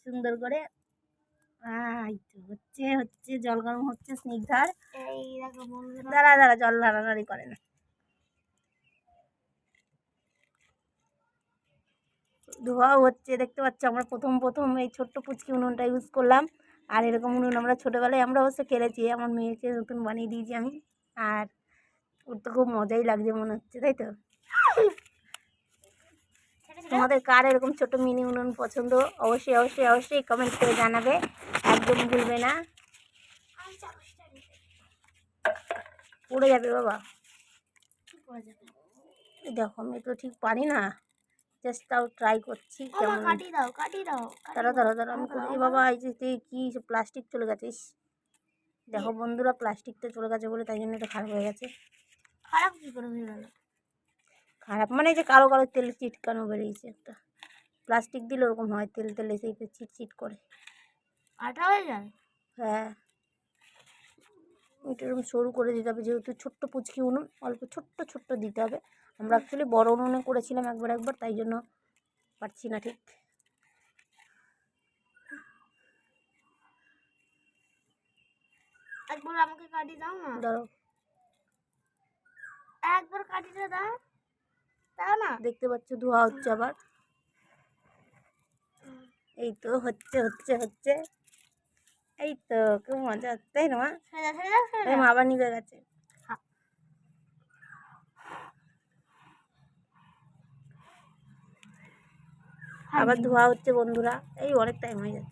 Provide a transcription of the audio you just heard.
সুন্দর করে। এই তো হচ্ছে হচ্ছে জল গরম হচ্ছে স্নিগ্ধার। এই দেখো বন্ধুরা, দাঁড়া দাঁড়া, জল নাড়ানাড়ি করে না। ধোয়াও হচ্ছে, দেখতে পাচ্ছ আমরা প্রথম প্রথম এই ছোট্ট পুচকি উনুনটা ইউজ করলাম। আর এরকম উনুন আমরা ছোটোবেলায় আমরা অবশ্য খেলেছি, আমার মেয়েকে নতুন বানিয়ে দিয়েছি আমি। আর ওর তো খুব মজাই লাগছে মনে হচ্ছে, তাই তো? তোমাদের কার এরকম ছোট মিনি উনুন পছন্দ অবশ্যই অবশ্যই অবশ্যই কমেন্ট করে জানাবে, একদম ভুলবে না। পড়ে যাবে বাবা, দেখো আমি তো ঠিক পারি না, জাস্ট তাও ট্রাই করছি কেমন। দাঁড়া দাঁড়া দাঁড়া, আমি এই বাবা এই যে কি প্লাস্টিক চলে গেছে। দেখো বন্ধুরা, প্লাস্টিকটা চলে গেছে বলে তাই জন্য এটা খারাপ হয়ে গেছে। খারাপ কি করে হয়ে গেল? খারাপ মানে যে কালো কালো তেল চিটকানো বেরিয়েছে একটা। প্লাস্টিক দিলে ওরকম হয়, তেল তেল এসে চিটচিট করে। আঠা হয়ে যায়? হ্যাঁ, এটা এরকম সরু করে দিতে হবে, যেহেতু ছোট্ট পুচকি উনুন অল্প ছোট্ট ছোট্ট দিতে হবে। আমরা অ্যাকচুয়ালি বড় উনুনে করেছিলাম একবার তাই জন্য পারছি না ঠিক। একবার আমাকে কাটি দাও না। ধরো, একবার কাটিটা দাও, দাও না। দেখতে পাচ্ছ ধোয়া হচ্ছে আবার। এই তো হচ্ছে হচ্ছে হচ্ছে, এই তো খুব মজা হচ্ছে, তাই না মা? মা আবার নিভে গেছে। আবার ধোয়া হচ্ছে বন্ধুরা, এই অনেক টাইম হয়ে যাচ্ছে।